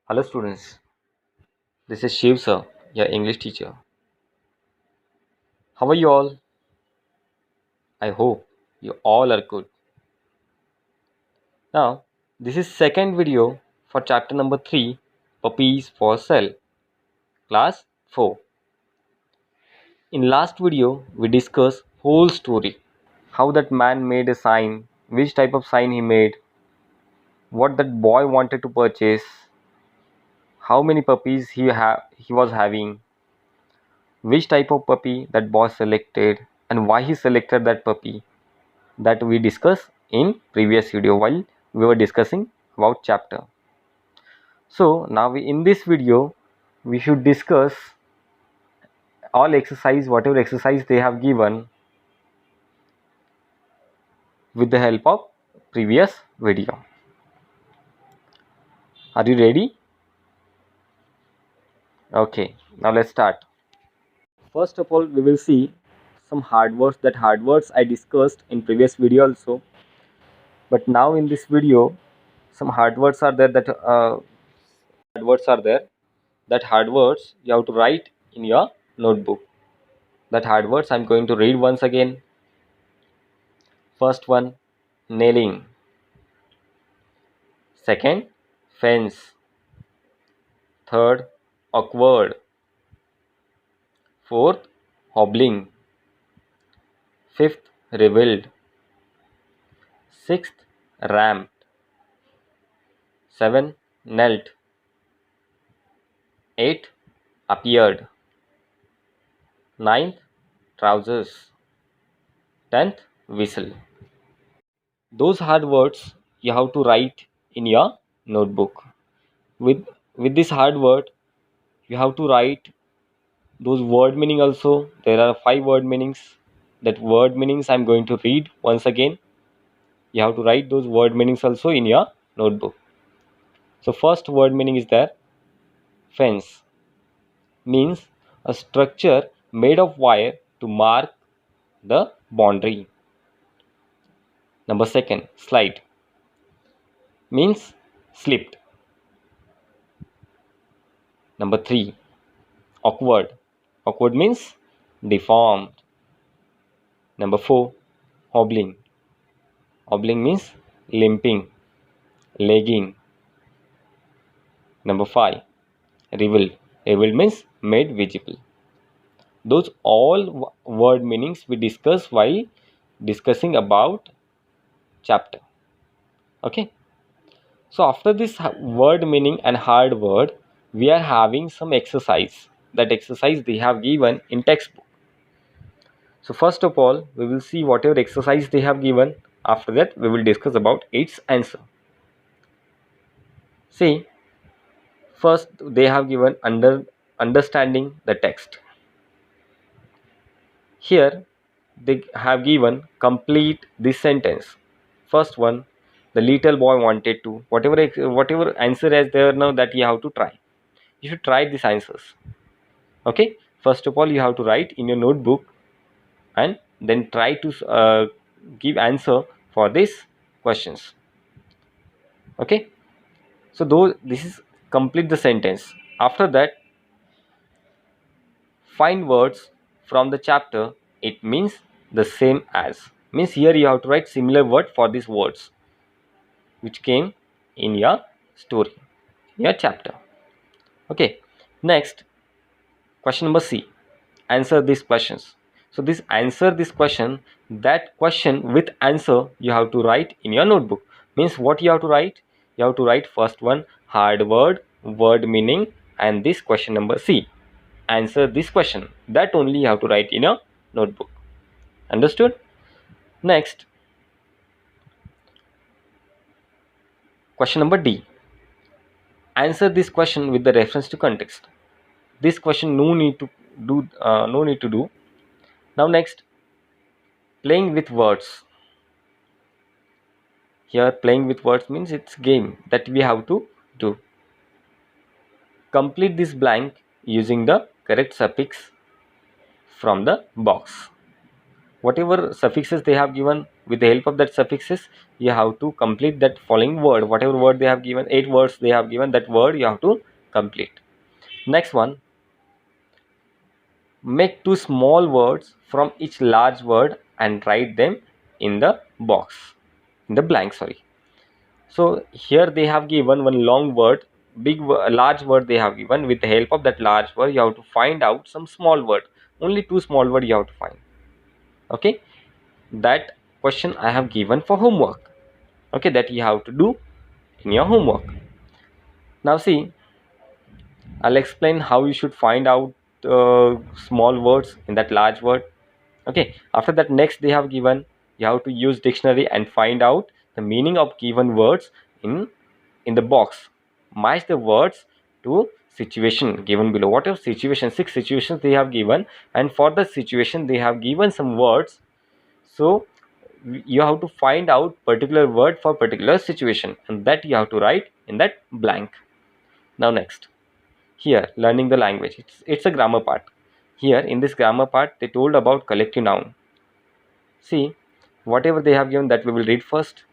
Hello students, this is Shiv sir, your English teacher. How are you all? I hope you all are good. Now, this is second video for chapter number 3, Puppies for Sale, class 4. In last video, we discussed whole story, how that man made a sign, which type of sign he made, what that boy wanted to purchase, how many puppies he was having, which type of puppy that boy selected, and why he selected that puppy. That we discussed in previous video while we were discussing about chapter. So now in this video we should discuss all exercise, whatever exercise they have given with the help of previous video. Are you ready? Okay, now let's start. First of all, we will see some hard words. That hard words I discussed in previous video also, but now in this video some hard words are there. That hard words you have to write in your notebook. That hard words I'm going to read once again. First one, nailing. Second, fence. Third, awkward. Fourth, hobbling. Fifth, revealed. Sixth, ramped. Seven, knelt. Eight, appeared. Ninth, trousers. 10th, whistle. Those hard words you have to write in your notebook. With this hard word, you have to write those word meaning also. There are 5 word meanings. That word meanings I'm going to read once again. You have to write those word meanings also in your notebook. So first word meaning is there. Fence means a structure made of wire to mark the boundary. Number second, slide means slipped. Number 3, awkward. Awkward means deformed. Number 4, hobbling. Hobbling means limping, lagging. Number 5, revealed. Revealed means made visible. Those all word meanings we discuss while discussing about chapter. Okay. So after this word meaning and hard word, we are having some exercise. That exercise they have given in textbook. So first of all, we will see whatever exercise they have given. After that, we will discuss about its answer. See, first they have given understanding the text. Here they have given complete this sentence. First one, the little boy wanted to, whatever answer is there now, that you have to try. You should try these answers. Okay, first of all you have to write in your notebook and then try to give answer for these questions. Okay, so this is complete the sentence. After that, find words from the chapter it means the same as. Means here you have to write similar word for these words which came in your story, your chapter. Okay, next question number C, answer these questions. So this answer this question, that question with answer you have to write in your notebook. Means what you have to write? You have to write first one, hard word meaning, and this question number C, answer this question. That only you have to write in a notebook. Understood? Next, question number D, answer this question with the reference to context. This question no need to do. Now next, playing with words. Here playing with words means it's game that we have to do. Complete this blank using the correct suffix from the box. whatever suffixes they have given, with the help of that suffixes you have to complete that following word. Whatever word they have given, 8 words they have given, that word you have to complete. Next one, make 2 small words from each large word and write them in the box, in the blank, sorry. So here they have given one long word, large word they have given. With the help of that large word you have to find out some small word. Only 2 small word you have to find. Okay, that question I have given for homework. Okay, that you have to do in your homework. Now see, I'll explain how you should find out small words in that large word. Okay, after that, next they have given you have to use dictionary and find out the meaning of given words in the box. Match the words to situation given below. Whatever situation, 6 situations they have given, and for the situation they have given some words. So you have to find out particular word for particular situation, and that you have to write in that blank. Now next, here learning the language, it's a grammar part. Here in this grammar part they told about collective noun. See, whatever they have given, that we will read first.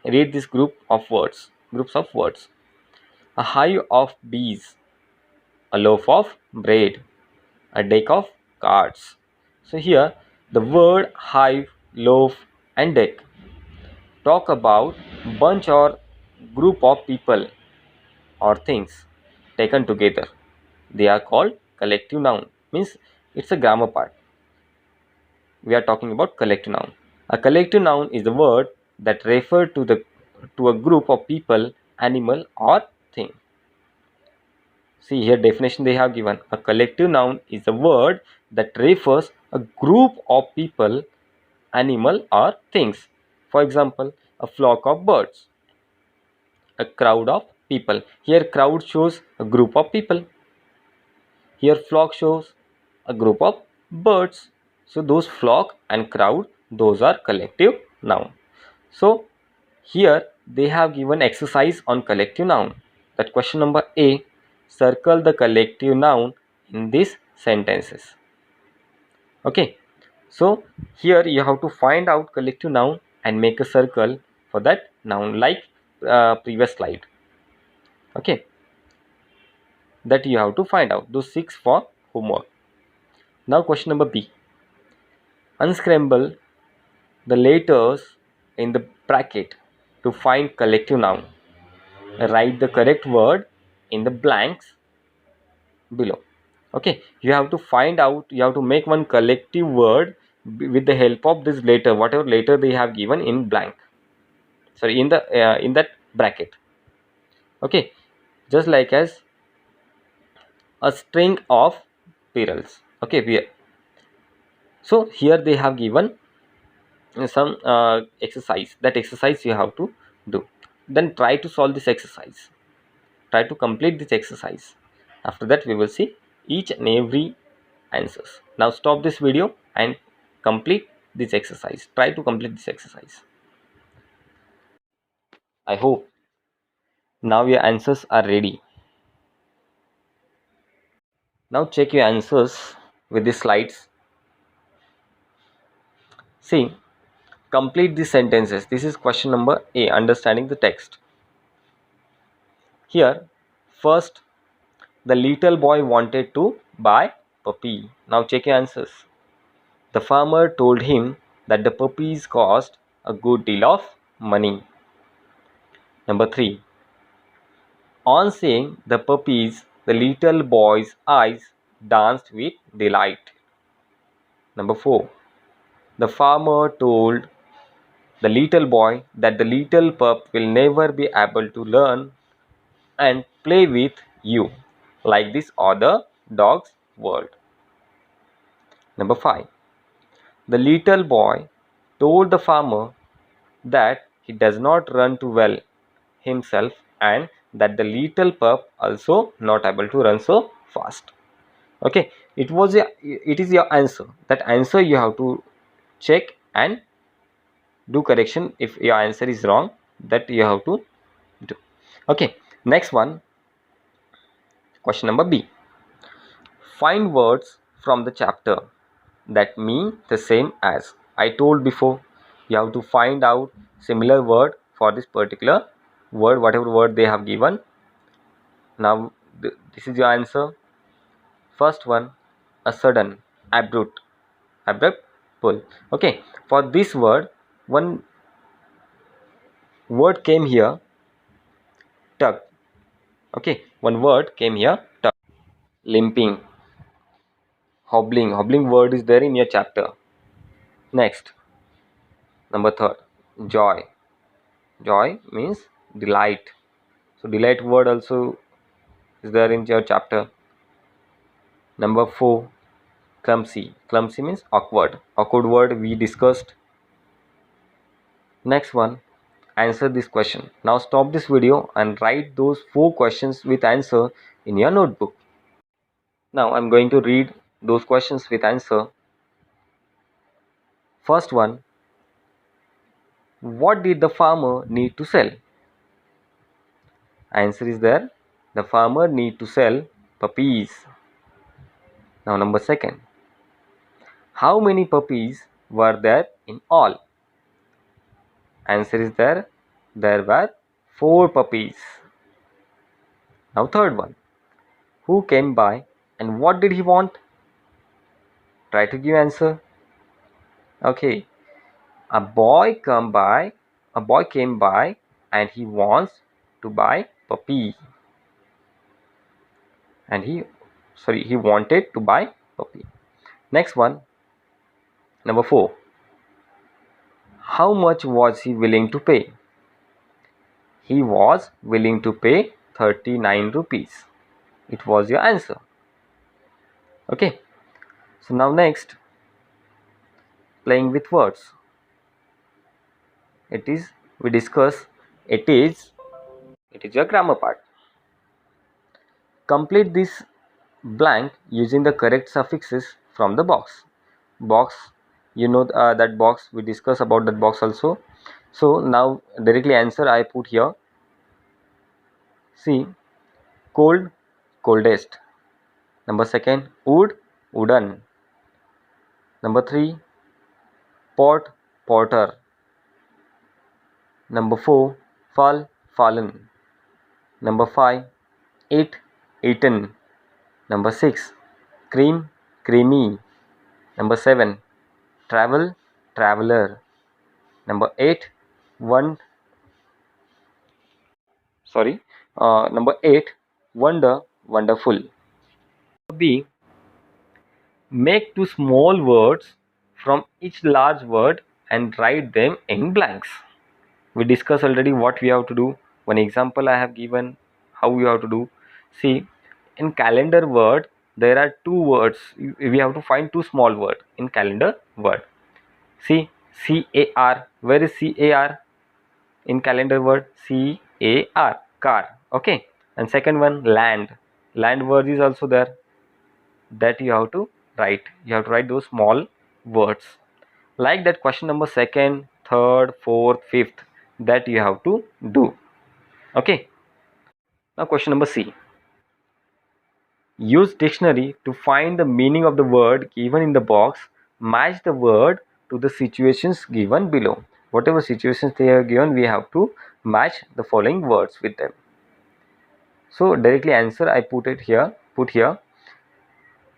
Read this groups of words. A hive of bees, a loaf of bread, a deck of cards. So here the word hive, loaf and deck talk about bunch or group of people or things taken together. They are called collective noun. Means it's a grammar part. We are talking about collective noun. A collective noun is the word that refers to a group of people, animal or thing. See here definition they have given. A collective noun is a word that refers a group of people, animal or things. For example, a flock of birds, a crowd of people. Here crowd shows a group of people. Here flock shows a group of birds. So those flock and crowd, those are collective noun. So here they have given exercise on collective noun. That question number A, circle the collective noun in these sentences. Okay, so here you have to find out collective noun and make a circle for that noun, like previous slide. Okay, that you have to find out those 6 for homework. Now question number B, unscramble the letters in the bracket to find collective noun. Write the correct word in the blanks below. Okay, you have to find out, you have to make one collective word with the help of this letter, whatever letter they have given in blank, sorry, in that bracket. Okay, just like as a string of pearls. Okay, so here they have given some exercise. That exercise you have to do, then try to solve this exercise, try to complete this exercise. After that we will see each and every answers. Now stop this video and complete this exercise. Try to complete this exercise. I hope now your answers are ready. Now check your answers with the slides. See, complete these sentences. This is question number A, understanding the text. Here, first, the little boy wanted to buy puppy. Now check your answers. The farmer told him that the puppies cost a good deal of money. Number 3. On seeing the puppies, the little boy's eyes danced with delight. Number 4. The farmer told the little boy that the little pup will never be able to learn and play with you like this other dog's world. Number 5. The little boy told the farmer that he does not run too well himself and that the little pup also not able to run so fast. Okay, it is your answer. That answer you have to check and do correction. If your answer is wrong, that you have to do. Okay, next one, question number B. Find words from the chapter that mean the same as. I told before, you have to find out similar word for this particular word, whatever word they have given. Now this is your answer. First one, a sudden, abrupt, pull. Okay, for this word, one word came here, tug. Okay, one word came here, tug. Limping, hobbling word is there in your chapter. Next, number third, joy. Joy means delight. So delight word also is there in your chapter. Number 4, clumsy. Clumsy means awkward. Awkward word we discussed. Next one, answer this question. Now stop this video and write those 4 questions with answer in your notebook. Now I'm going to read those questions with answer. First one, what did the farmer need to sell? Answer is there. The farmer need to sell puppies. Now number 2, how many puppies were there in all? Answer is there. There were 4 puppies. Now third one, who came by and what did he want? Try to give answer. Okay, a boy came by and he wants to buy puppy. And he wanted to buy puppy. Next one, number 4, how much was he willing to pay? He was willing to pay 39 rupees. It was your answer. Okay, so now next, playing with words. It is your grammar part. Complete this blank using the correct suffixes from the box. That box, we discuss about that box also. So now directly answer I put here. See, cold, coldest. Number 2, wood, wooden. Number 3, pot, porter. Number 4, fall, fallen. Number 5, eat, eaten. Number 6, cream, creamy. Number 7, travel, traveler. Number 8, number 8, wonder, wonderful. B, make 2 small words from each large word and write them in blanks. We discussed already what we have to do. One example I have given how we have to do. See, in calendar word there are 2 words. We have to find 2 small words in calendar word. See, CAR. Where is CAR in calendar word? CAR, car. Okay, and second one, land. Land word is also there, that you have to write. You have to write those small words like that. Question number 2nd, 3rd, 4th, 5th, that you have to do. Okay, now question number C. Use dictionary to find the meaning of the word given in the box. Match the word to the situations given below. Whatever situations they are given, we have to match the following words with them. So directly answer I put here.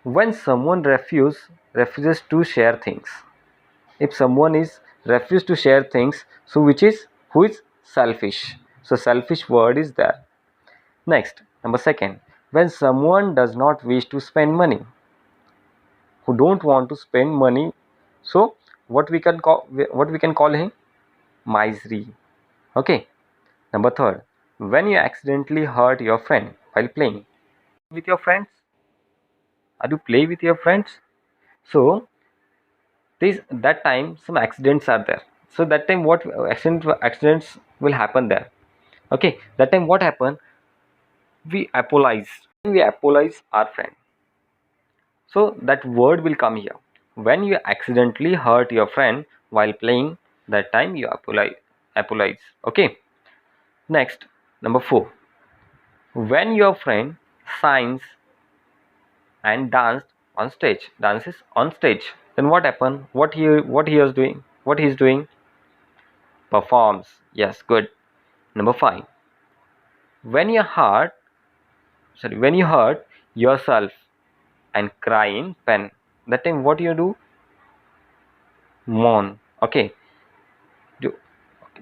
When someone refuses to share things. If someone is refused to share things, so who is selfish? So selfish word is there. Next, number 2, when someone does not wish to spend money, who don't want to spend money, so what we can call him? Misery. Okay. Number 3, when you accidentally hurt your friend while playing with your friends. Are you play with your friends? So that time some accidents are there. So that time what accidents will happen there? Okay, that time what happened? We apologize our friend. So that word will come here. When you accidentally hurt your friend while playing, that time you apologize. Okay. Next, number 4, when your friend signs and dances on stage. Then what happened? What he is doing? Performs. Yes, good. Number 5. When you hurt yourself and cry in pain, that time what you do? Mourn. Okay.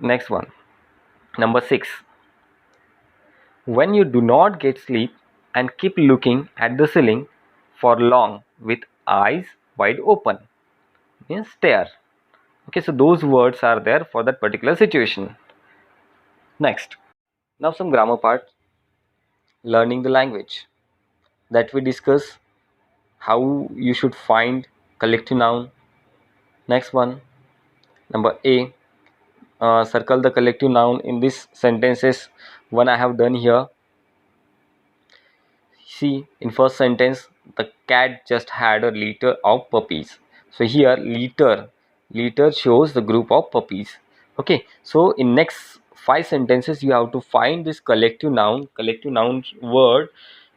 Next one. Number 6. When you do not get sleep and keep looking at the ceiling for long with eyes wide open, means stare. Okay, so those words are there for that particular situation. Next, now some grammar part. Learning the language, that we discuss how you should find collective noun. Next one, number A, circle the collective noun in these sentences. One I have done here. See, in first sentence, the cat just had a litter of puppies. So here litter shows the group of puppies. Okay, so in next 5 sentences you have to find this collective noun word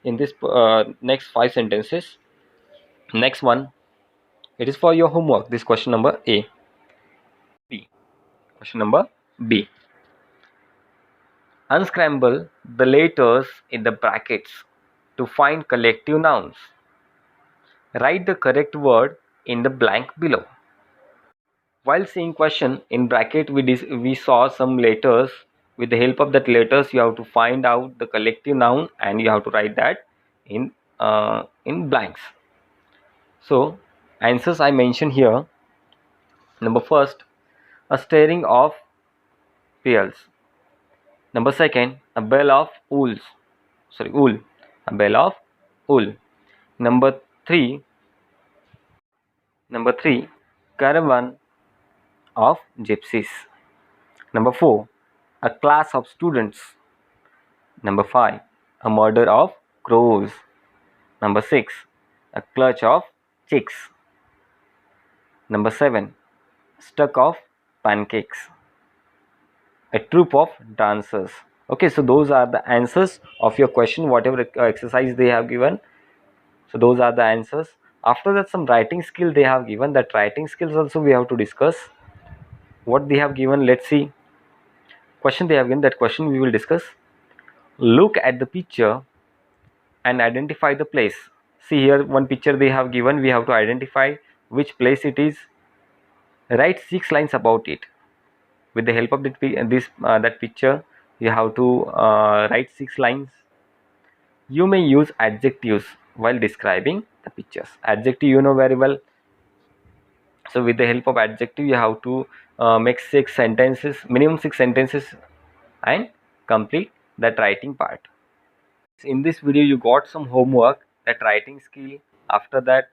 in this next 5 sentences. Next one, it is for your homework. This question number A. B. Question number B. Unscramble the letters in the brackets to find collective nouns. Write the correct word in the blank below. While seeing question in bracket, we saw some letters. With the help of that letters, you have to find out the collective noun and you have to write that in blanks. So answers I mentioned here. Number first, a staring of pearls. Number second, a bell of wool. A bell of wool. Number three, caravan of gypsies. Number 4, a class of students. Number 5, a murder of crows. Number 6, a clutch of chicks. Number 7, stuck of pancakes. A troop of dancers. Okay, so those are the answers of your question, whatever exercise they have given. So those are the answers. After that, some writing skill they have given. That writing skills also we have to discuss. What they have given, let's see. Question they have given, that question we will discuss. Look at the picture and identify the place. See here, one picture they have given, we have to identify which place it is. Write 6 lines about it. With the help of that picture, you have to write 6 lines. You may use adjectives while describing the pictures. Adjective you know very well. So with the help of adjective, you have to make 6 sentences, minimum 6 sentences, and complete that writing part. In this video you got some homework, that writing skill. After that,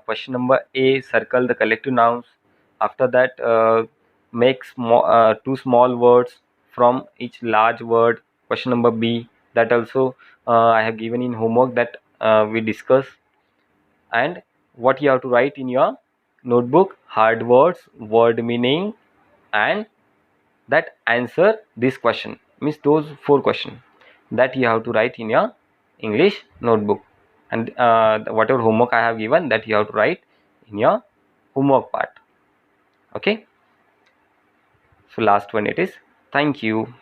question number A, circle the collective nouns. After that, make 2 small words from each large word. Question number B, that also I have given in homework, that we discuss. And what you have to write in your notebook: hard words, word meaning, and that answer this question, means those 4 questions that you have to write in your English notebook. And whatever homework I have given, that you have to write in your homework part. Okay, so last one it is. Thank you.